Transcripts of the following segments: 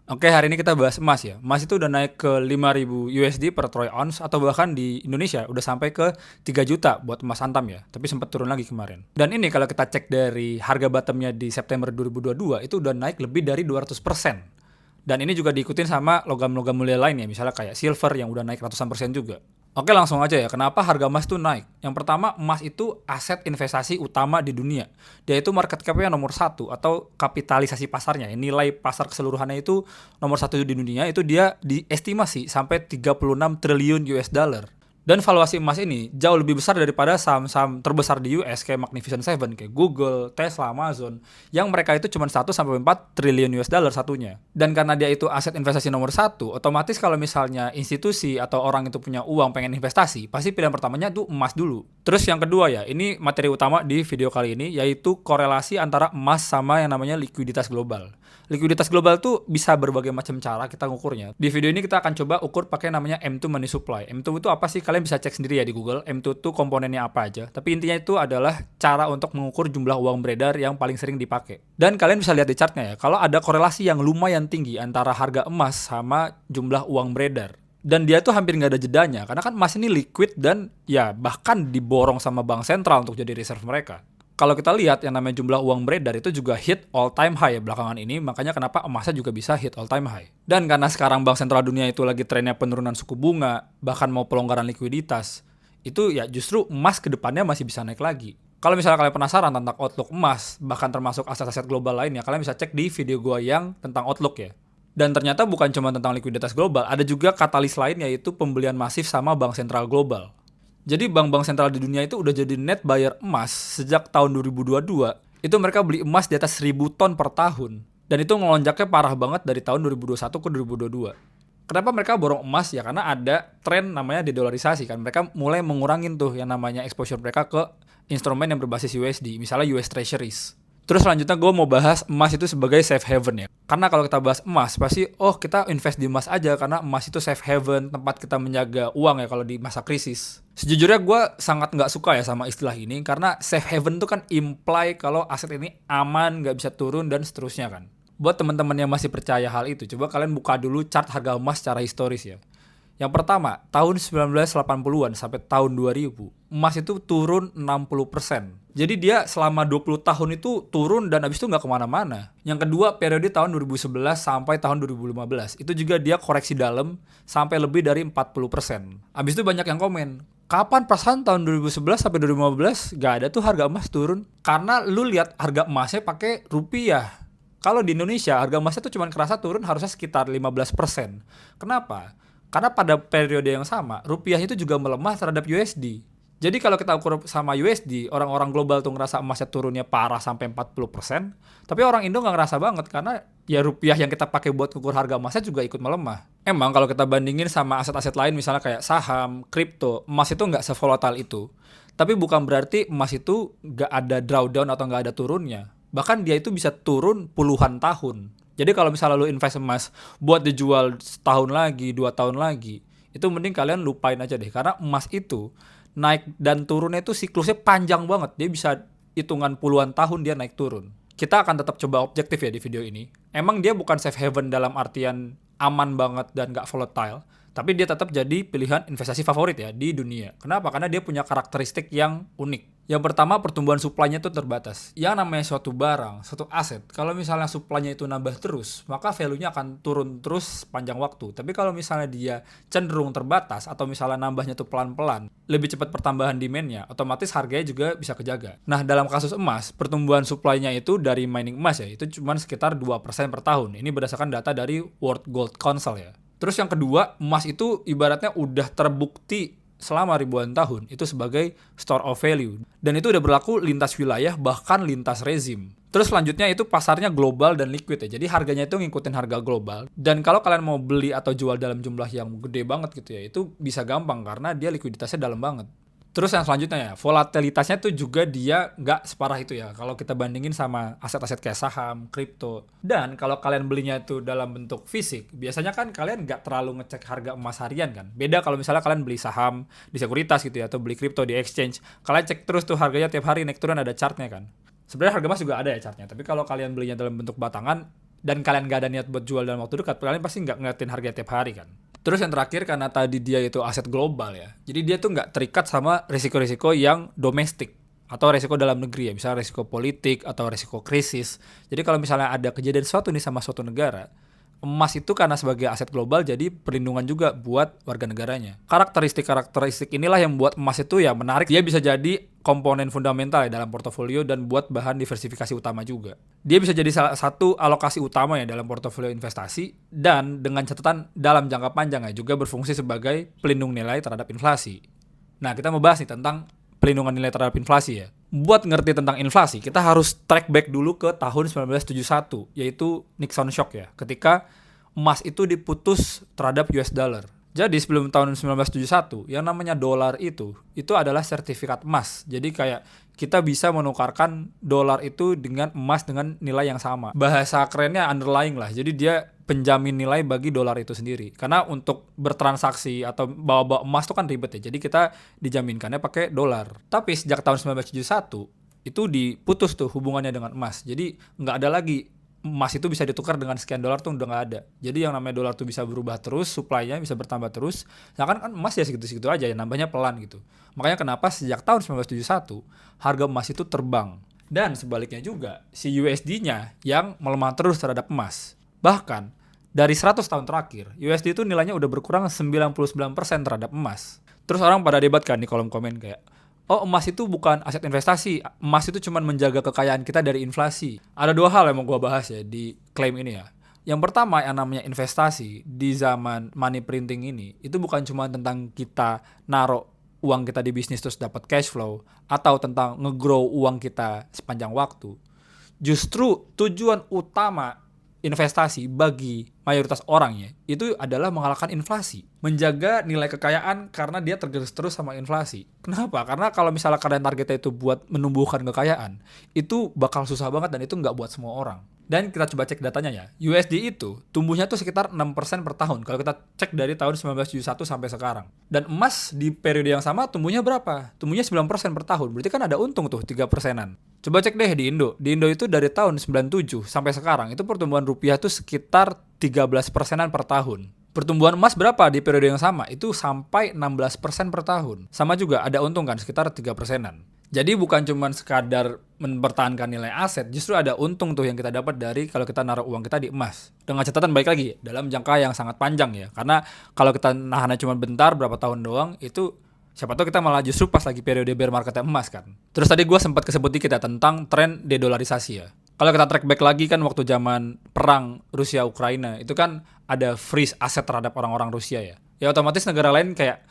Oke, hari ini kita bahas emas ya. Emas itu udah naik ke 5.000 USD per troy ounce atau bahkan di Indonesia udah sampai ke 3 juta buat emas antam ya. Tapi sempat turun lagi kemarin. Dan ini kalau kita cek dari harga bottomnya di September 2022 itu udah naik lebih dari 200%. Dan ini juga diikutin sama logam-logam mulia lain ya, misalnya kayak silver yang udah naik ratusan persen juga. Oke, langsung aja ya, kenapa harga emas tuh naik? Yang pertama, emas itu aset investasi utama di dunia. Dia itu market cap-nya nomor satu, atau kapitalisasi pasarnya, ya, nilai pasar keseluruhannya itu nomor satu di dunia, itu dia diestimasi sampai 36 triliun US dollar. Dan valuasi emas ini jauh lebih besar daripada saham-saham terbesar di US kayak Magnificent Seven, kayak Google, Tesla, Amazon, yang mereka itu cuma 1 sampai 4 triliun US dollar satunya. Dan karena dia itu aset investasi nomor satu, otomatis kalau misalnya institusi atau orang itu punya uang pengen investasi, pasti pilihan pertamanya itu emas dulu. Terus yang kedua ya, ini materi utama di video kali ini, yaitu korelasi antara emas sama yang namanya likuiditas global. Likuiditas global tuh bisa berbagai macam cara kita ngukurnya. Di video ini kita akan coba ukur pakai namanya M2 money supply. M2 itu apa sih? Kalian bisa cek sendiri ya di Google. M2 itu komponennya apa aja. Tapi intinya itu adalah cara untuk mengukur jumlah uang beredar yang paling sering dipakai. Dan kalian bisa lihat di chartnya ya, kalau ada korelasi yang lumayan tinggi antara harga emas sama jumlah uang beredar. Dan dia tuh hampir nggak ada jedanya, karena kan emas ini liquid dan ya bahkan diborong sama bank sentral untuk jadi reserve mereka. Kalau kita lihat yang namanya jumlah uang beredar itu juga hit all time high ya belakangan ini, makanya kenapa emasnya juga bisa hit all time high. Dan karena sekarang bank sentral dunia itu lagi trennya penurunan suku bunga, bahkan mau pelonggaran likuiditas, itu ya justru emas ke depannya masih bisa naik lagi. Kalau misalnya kalian penasaran tentang outlook emas, bahkan termasuk aset-aset global lainnya, kalian bisa cek di video gua yang tentang outlook ya. Dan ternyata bukan cuma tentang likuiditas global, ada juga katalis lain yaitu pembelian masif sama bank sentral global. Jadi bank-bank sentral di dunia itu udah jadi net buyer emas sejak tahun 2022. Itu mereka beli emas di atas 1.000 ton per tahun. Dan itu ngelonjaknya parah banget dari tahun 2021 ke 2022. Kenapa mereka borong emas? Ya karena ada tren namanya dedolarisasi kan. Mereka mulai mengurangin tuh yang namanya exposure mereka ke instrumen yang berbasis USD, misalnya US Treasuries. Terus selanjutnya gue mau bahas emas itu sebagai safe haven ya. Karena kalau kita bahas emas, pasti kita invest di emas aja karena emas itu safe haven, tempat kita menjaga uang ya kalau di masa krisis. Sejujurnya gue sangat nggak suka ya sama istilah ini, karena safe haven itu kan imply kalau aset ini aman, nggak bisa turun, dan seterusnya kan. Buat teman-teman yang masih percaya hal itu, coba kalian buka dulu chart harga emas secara historis ya. Yang pertama, tahun 1980-an sampai tahun 2000, emas itu turun 60%. Jadi dia selama 20 tahun itu turun dan abis itu nggak kemana-mana. Yang kedua, periode tahun 2011 sampai tahun 2015. Itu juga dia koreksi dalam sampai lebih dari 40%. Abis itu banyak yang komen, kapan perasaan tahun 2011 sampai 2015 nggak ada tuh harga emas turun? Karena lu lihat harga emasnya pakai rupiah. Kalau di Indonesia, harga emasnya tuh cuma kerasa turun harusnya sekitar 15%. Kenapa? Karena pada periode yang sama, rupiah itu juga melemah terhadap USD. Jadi kalau kita ukur sama USD, orang-orang global tuh ngerasa emasnya turunnya parah sampai 40%, tapi orang Indo nggak ngerasa banget karena ya rupiah yang kita pakai buat ukur harga emasnya juga ikut melemah. Emang kalau kita bandingin sama aset-aset lain misalnya kayak saham, kripto, emas itu nggak sevolatile itu. Tapi bukan berarti emas itu nggak ada drawdown atau nggak ada turunnya. Bahkan dia itu bisa turun puluhan tahun. Jadi kalau misalnya lu invest emas buat dijual setahun lagi, 2 tahun lagi, itu mending kalian lupain aja deh. Karena emas itu naik dan turunnya itu siklusnya panjang banget. Dia bisa hitungan puluhan tahun dia naik turun. Kita akan tetap coba objektif ya di video ini. Emang dia bukan safe haven dalam artian aman banget dan gak volatile. Tapi dia tetap jadi pilihan investasi favorit ya di dunia. Kenapa? Karena dia punya karakteristik yang unik. Yang pertama, pertumbuhan supply-nya itu terbatas. Yang namanya suatu barang, suatu aset, kalau misalnya supply-nya itu nambah terus, maka value-nya akan turun terus panjang waktu. Tapi kalau misalnya dia cenderung terbatas, atau misalnya nambahnya itu pelan-pelan, lebih cepat pertambahan demand-nya, otomatis harganya juga bisa kejaga. Nah, dalam kasus emas, pertumbuhan supply-nya itu dari mining emas ya, itu cuma sekitar 2% per tahun. Ini berdasarkan data dari World Gold Council ya. Terus yang kedua, emas itu ibaratnya udah terbukti selama ribuan tahun itu sebagai store of value. Dan itu udah berlaku lintas wilayah bahkan lintas rezim. Terus selanjutnya itu pasarnya global dan liquid ya. Jadi harganya itu ngikutin harga global. Dan kalau kalian mau beli atau jual dalam jumlah yang gede banget gitu ya, itu bisa gampang karena dia likuiditasnya dalam banget. Terus yang selanjutnya ya, volatilitasnya tuh juga dia nggak separah itu ya. Kalau kita bandingin sama aset-aset kayak saham, kripto. Dan kalau kalian belinya itu dalam bentuk fisik, biasanya kan kalian nggak terlalu ngecek harga emas harian kan. Beda kalau misalnya kalian beli saham di sekuritas gitu ya, atau beli kripto di exchange. Kalian cek terus tuh harganya tiap hari naik turun ada chartnya kan. Sebenarnya harga emas juga ada ya chartnya, tapi kalau kalian belinya dalam bentuk batangan, dan kalian gak ada niat buat jual dalam waktu dekat, kalian pasti nggak ngeliatin harga tiap hari kan. Terus yang terakhir, karena tadi dia itu aset global ya, jadi dia tuh nggak terikat sama risiko-risiko yang domestik atau risiko dalam negeri ya, misalnya risiko politik atau risiko krisis. Jadi kalau misalnya ada kejadian suatu nih sama suatu negara, emas itu karena sebagai aset global jadi perlindungan juga buat warga negaranya. Karakteristik inilah yang membuat emas itu ya menarik. Dia bisa jadi komponen fundamental ya dalam portofolio dan buat bahan diversifikasi utama juga. Dia bisa jadi salah satu alokasi utama ya dalam portofolio investasi, dan dengan catatan dalam jangka panjang ya juga berfungsi sebagai pelindung nilai terhadap inflasi. Nah, kita mau bahas nih tentang pelindungan nilai terhadap inflasi ya. Buat ngerti tentang inflasi, kita harus track back dulu ke tahun 1971, yaitu Nixon Shock ya, ketika emas itu diputus terhadap US dollar. Jadi sebelum tahun 1971, yang namanya dolar itu adalah sertifikat emas. Jadi kayak kita bisa menukarkan dolar itu dengan emas dengan nilai yang sama. Bahasa kerennya underlying lah, jadi dia penjamin nilai bagi dolar itu sendiri. Karena untuk bertransaksi atau bawa-bawa emas itu kan ribet ya, jadi kita dijaminkannya pakai dolar. Tapi sejak tahun 1971, itu diputus tuh hubungannya dengan emas. Jadi nggak ada lagi emas itu bisa ditukar dengan sekian dolar tuh udah nggak ada. Jadi yang namanya dolar tuh bisa berubah terus, supply-nya bisa bertambah terus. Nah kan emas ya segitu-segitu aja, ya nambahnya pelan gitu. Makanya kenapa sejak tahun 1971 harga emas itu terbang. Dan sebaliknya juga, si USD-nya yang melemah terus terhadap emas. Bahkan dari 100 tahun terakhir, USD itu nilainya udah berkurang 99% terhadap emas. Terus orang pada debat kan di kolom komen kayak, oh, emas itu bukan aset investasi. Emas itu cuma menjaga kekayaan kita dari inflasi. Ada dua hal yang mau gue bahas ya di klaim ini ya. Yang pertama, yang namanya investasi di zaman money printing ini, itu bukan cuma tentang kita naruh uang kita di bisnis terus dapat cash flow, atau tentang nge-grow uang kita sepanjang waktu. Justru tujuan utama investasi bagi mayoritas orangnya itu adalah mengalahkan inflasi, menjaga nilai kekayaan karena dia tergerus terus sama inflasi. Kenapa? Karena kalau misalnya kalian targetnya itu buat menumbuhkan kekayaan, itu bakal susah banget dan itu nggak buat semua orang. Dan kita coba cek datanya ya, USD itu tumbuhnya tuh sekitar 6% per tahun kalau kita cek dari tahun 1971 sampai sekarang. Dan emas di periode yang sama tumbuhnya berapa? Tumbuhnya 9% per tahun, berarti kan ada untung tuh 3%-an. Coba cek deh di Indo. Di Indo itu dari tahun 97 sampai sekarang itu pertumbuhan rupiah tuh sekitar 13%-an per tahun. Pertumbuhan emas berapa di periode yang sama? Itu sampai 16% per tahun. Sama juga ada untung kan sekitar 3%-an. Jadi bukan cuma sekadar mempertahankan nilai aset, justru ada untung tuh yang kita dapat dari kalau kita naruh uang kita di emas. Dengan catatan baik lagi, dalam jangka yang sangat panjang ya. Karena kalau kita nahannya cuma bentar, berapa tahun doang, itu siapa tahu kita malah justru pas lagi periode bear market emas kan. Terus tadi gue sempat kesebut dikit ya tentang tren dedolarisasi ya. Kalau kita track back lagi kan waktu zaman perang Rusia-Ukraina, itu kan ada freeze aset terhadap orang-orang Rusia ya. Ya otomatis negara lain kayak,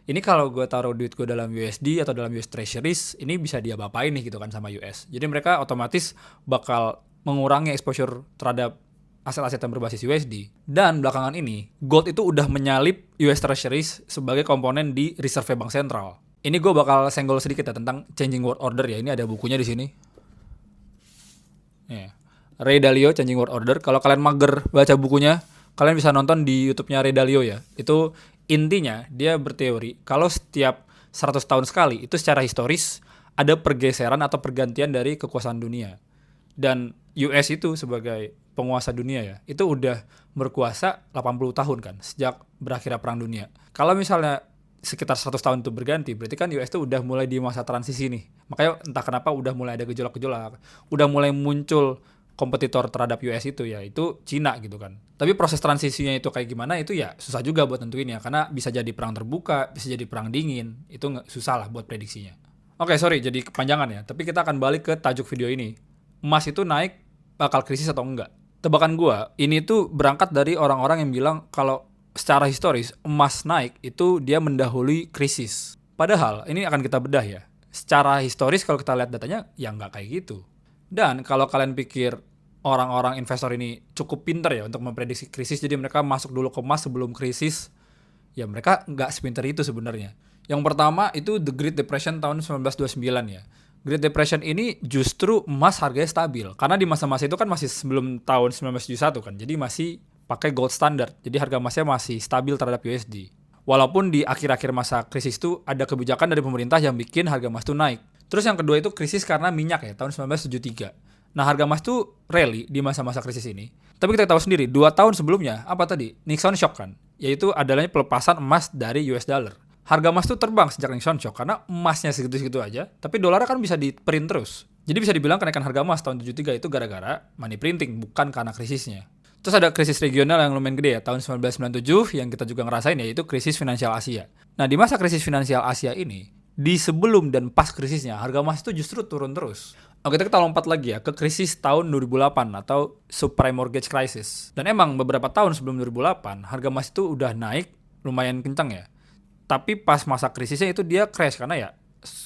ini kalau gue taruh duit gue dalam USD atau dalam US Treasuries, ini bisa dia bapain nih gitu kan sama US. Jadi mereka otomatis bakal mengurangi exposure terhadap aset-aset yang berbasis USD. Dan belakangan ini, gold itu udah menyalip US Treasuries sebagai komponen di reserve bank sentral. Ini gue bakal senggol sedikit ya tentang changing world order ya. Ini ada bukunya di sini. Ray Dalio, Changing World Order. Kalau kalian mager baca bukunya, kalian bisa nonton di YouTube-nya Ray Dalio ya. Itu intinya dia berteori kalau setiap 100 tahun sekali itu secara historis ada pergeseran atau pergantian dari kekuasaan dunia. Dan US itu sebagai penguasa dunia ya, itu udah berkuasa 80 tahun kan sejak berakhirnya perang dunia. Kalau misalnya sekitar 100 tahun itu berganti, berarti kan US itu udah mulai di masa transisi nih. Makanya entah kenapa udah mulai ada gejolak-gejolak, udah mulai muncul kompetitor terhadap US itu ya, itu Cina gitu kan. Tapi proses transisinya itu kayak gimana itu ya susah juga buat nentuin ya, karena bisa jadi perang terbuka, bisa jadi perang dingin, itu susah lah buat prediksinya. Oke, sorry jadi kepanjangan ya, tapi kita akan balik ke tajuk video ini. Emas itu naik bakal krisis atau enggak? Tebakan gua, ini tuh berangkat dari orang-orang yang bilang kalau secara historis emas naik itu dia mendahului krisis. Padahal ini akan kita bedah ya. Secara historis kalau kita lihat datanya ya nggak kayak gitu. Dan kalau kalian pikir orang-orang investor ini cukup pintar ya untuk memprediksi krisis, jadi mereka masuk dulu ke emas sebelum krisis, ya mereka nggak sepintar itu sebenarnya. Yang pertama itu The Great Depression tahun 1929 ya. Great Depression ini justru emas harganya stabil. Karena di masa-masa itu kan masih sebelum tahun 1971 kan. Jadi masih pakai gold standard. Jadi harga emasnya masih stabil terhadap USD. Walaupun di akhir-akhir masa krisis itu ada kebijakan dari pemerintah yang bikin harga emas itu naik. Terus yang kedua itu krisis karena minyak ya, tahun 1973. Nah, harga emas tuh rally di masa-masa krisis ini. Tapi kita tahu sendiri, 2 tahun sebelumnya, apa tadi? Nixon shock kan? Yaitu adanya pelepasan emas dari US dollar. Harga emas tuh terbang sejak Nixon shock, karena emasnya segitu-segitu aja, tapi dolarnya kan bisa di-print terus. Jadi bisa dibilang kenaikan harga emas tahun 73 itu gara-gara money printing, bukan karena krisisnya. Terus ada krisis regional yang lumayan gede ya, tahun 1997 yang kita juga ngerasain, yaitu krisis finansial Asia. Nah, di masa krisis finansial Asia ini, di sebelum dan pas krisisnya, harga emas itu justru turun terus. Oke, kita lompat lagi ya ke krisis tahun 2008 atau subprime mortgage crisis. Dan emang beberapa tahun sebelum 2008, harga emas itu udah naik lumayan kencang ya. Tapi pas masa krisisnya itu dia crash karena ya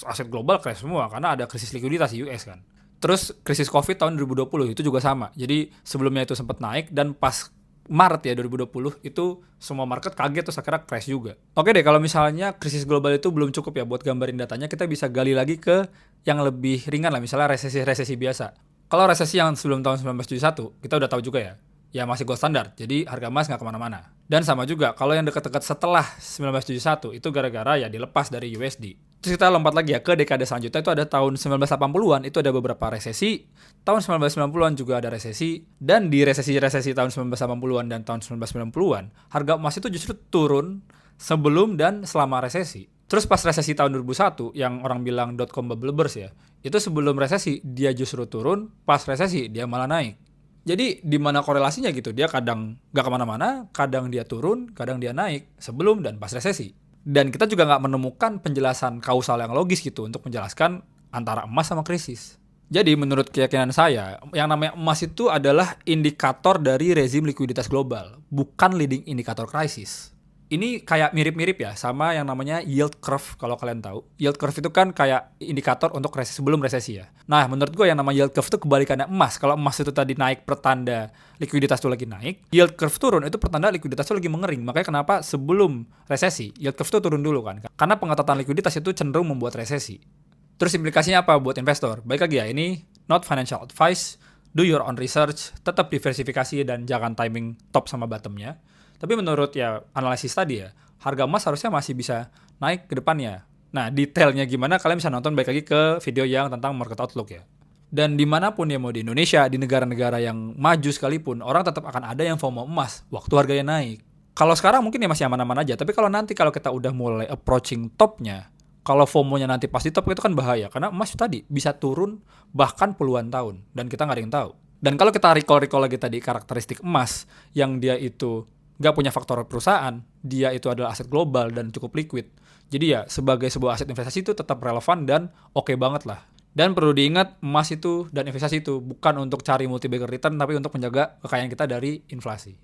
aset global crash semua karena ada krisis likuiditas di US kan. Terus krisis Covid tahun 2020 itu juga sama. Jadi sebelumnya itu sempat naik dan pas Maret ya 2020 itu semua market kaget terus akhirnya crash juga. Oke deh, kalau misalnya krisis global itu belum cukup ya buat gambarin datanya, kita bisa gali lagi ke yang lebih ringan lah, misalnya resesi-resesi biasa. Kalau resesi yang sebelum tahun 1971 kita udah tahu juga ya, ya masih gold standar, jadi harga emas nggak kemana-mana. Dan sama juga, kalau yang dekat-dekat setelah 1971 itu gara-gara ya dilepas dari USD. Terus kita lompat lagi ya ke dekade selanjutnya, itu ada tahun 1980-an, itu ada beberapa resesi. Tahun 1990-an juga ada resesi. Dan di resesi-resesi tahun 1980-an dan tahun 1990-an, harga emas itu justru turun sebelum dan selama resesi. Terus pas resesi tahun 2001, yang orang bilang dot-com bubble burst ya, itu sebelum resesi dia justru turun, pas resesi dia malah naik. Jadi di mana korelasinya gitu, dia kadang nggak kemana-mana, kadang dia turun, kadang dia naik, sebelum dan pas resesi. Dan kita juga nggak menemukan penjelasan kausal yang logis gitu untuk menjelaskan antara emas sama krisis. Jadi menurut keyakinan saya, yang namanya emas itu adalah indikator dari rezim likuiditas global, bukan leading indikator krisis. Ini kayak mirip-mirip ya sama yang namanya yield curve kalau kalian tahu. Yield curve itu kan kayak indikator untuk resesi sebelum resesi ya. Nah, menurut gue yang namanya yield curve itu kebalikannya emas. Kalau emas itu tadi naik pertanda likuiditas itu lagi naik, yield curve turun itu pertanda likuiditas itu lagi mengering. Makanya kenapa sebelum resesi yield curve itu turun dulu kan? Karena pengetatan likuiditas itu cenderung membuat resesi. Terus implikasinya apa buat investor? Baik lagi ya, ini not financial advice, do your own research, tetap diversifikasi dan jangan timing top sama bottomnya. Tapi menurut ya analisis tadi ya, harga emas harusnya masih bisa naik ke depannya. Nah, detailnya gimana kalian bisa nonton balik lagi ke video yang tentang market outlook ya. Dan dimanapun ya, mau di Indonesia, di negara-negara yang maju sekalipun, orang tetap akan ada yang FOMO emas waktu harganya naik. Kalau sekarang mungkin ya masih aman-aman aja, tapi kalau kita udah mulai approaching topnya, kalau FOMO-nya nanti pasti top itu kan bahaya, karena emas tadi bisa turun bahkan puluhan tahun, dan kita nggak ada yang tahu. Dan kalau kita recall lagi tadi karakteristik emas, yang dia itu nggak punya faktor perusahaan, dia itu adalah aset global dan cukup liquid. Jadi ya sebagai sebuah aset investasi itu tetap relevan dan oke banget lah. Dan perlu diingat, emas itu dan investasi itu bukan untuk cari multi-bagger return, tapi untuk menjaga kekayaan kita dari inflasi.